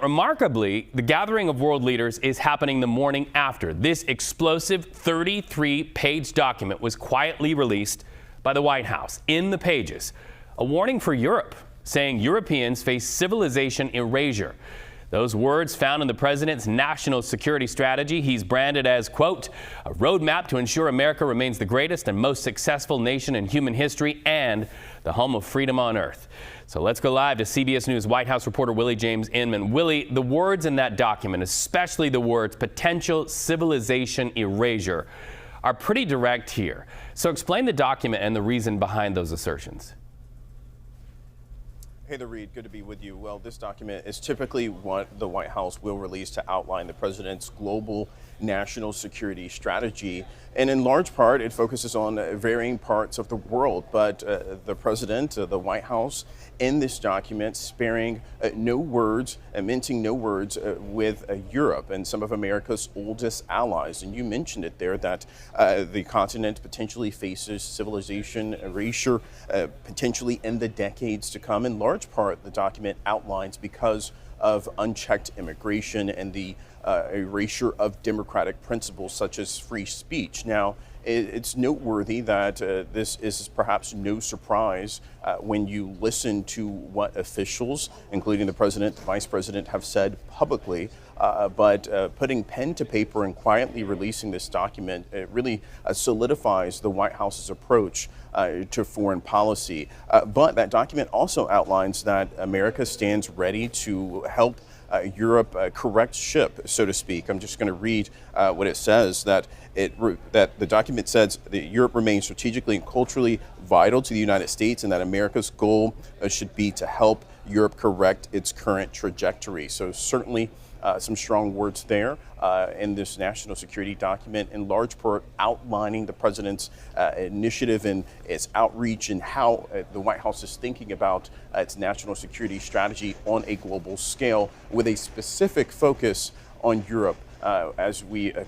remarkably, the gathering of world leaders is happening the morning after. This explosive 33-page document was quietly released by the White House. In the pages, a warning for Europe, saying Europeans face civilization erasure. Those words found in the president's national security strategy. He's branded as, quote, a roadmap to ensure America remains the greatest and most successful nation in human history and the home of freedom on earth. So let's go live to CBS News White House reporter Willie James Inman. Willie, the words in that document, especially the words potential civilization erasure, are pretty direct here. So explain the document and the reason behind those assertions. Hey there, Reed. Good to be with you. Well, this document is typically what the White House will release to outline the president's global national security strategy. And in large part, it focuses on varying parts of the world. But the president, the White House, in this document, sparing no words, mincing no words with Europe and some of America's oldest allies. And you mentioned it there that the continent potentially faces civilization erasure, potentially in the decades to come. In large part, the document outlines because of unchecked immigration and the erasure of democratic principles such as free speech. Now, it's noteworthy that this is perhaps no surprise when you listen to what officials, including the president, the vice president, have said publicly. But putting pen to paper and quietly releasing this document, it really solidifies the White House's approach to foreign policy. But that document also outlines that America stands ready to help Europe correct ship, so to speak. I'm just going to read what it says, that the document says that Europe remains strategically and culturally vital to the United States, and that America's goal should be to help Europe correct its current trajectory. So certainly some strong words there in this national security document, in large part outlining the president's initiative and its outreach and how the White House is thinking about its national security strategy on a global scale with a specific focus on Europe. As we have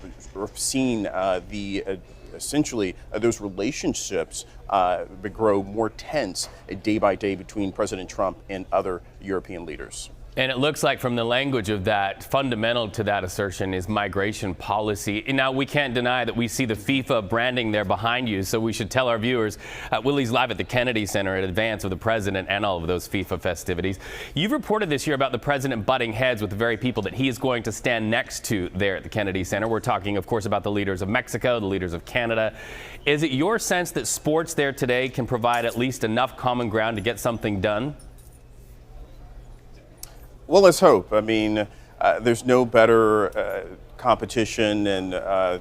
seen essentially those relationships grow more tense day by day between President Trump and other European leaders. And it looks like from the language of that, fundamental to that assertion is migration policy. Now, we can't deny that we see the FIFA branding there behind you, so we should tell our viewers Willie's live at the Kennedy Center in advance of the president and all of those FIFA festivities. You've reported this year about the president butting heads with the very people that he is going to stand next to there at the Kennedy Center. We're talking, of course, about the leaders of Mexico, the leaders of Canada. Is it your sense that sports there today can provide at least enough common ground to get something done? Well, let's hope. I mean, there's no better competition, and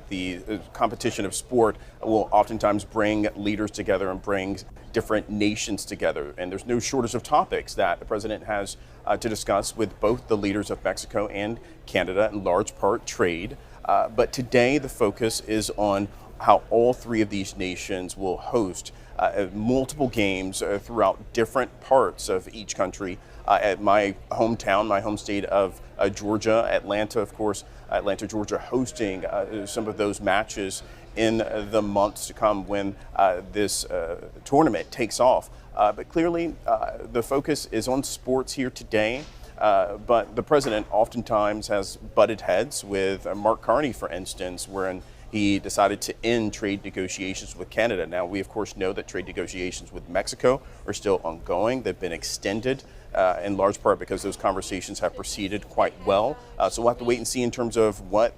the competition of sport will oftentimes bring leaders together and bring different nations together. And there's no shortage of topics that the president has to discuss with both the leaders of Mexico and Canada, in large part trade. But today the focus is on how all three of these nations will host multiple games throughout different parts of each country. At my hometown, my home state of Georgia, Atlanta, of course, Atlanta, Georgia, hosting some of those matches in the months to come when this tournament takes off. But clearly, the focus is on sports here today. But the president oftentimes has butted heads with Mark Carney, for instance, wherein he decided to end trade negotiations with Canada. Now, we, of course, know that trade negotiations with Mexico are still ongoing. They've been extended in large part because those conversations have proceeded quite well. So we'll have to wait and see in terms of what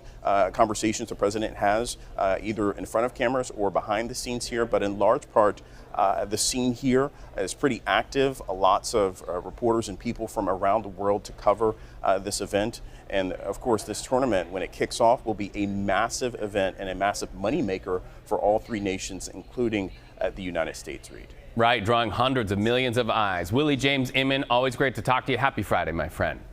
conversations the president has, either in front of cameras or behind the scenes here. But in large part, the scene here is pretty active. Lots of reporters and people from around the world to cover this event. And of course, this tournament, when it kicks off, will be a massive event and a massive moneymaker for all three nations, including the United States, Reed. Right, drawing hundreds of millions of eyes. Willie James Inman, always great to talk to you. Happy Friday, my friend.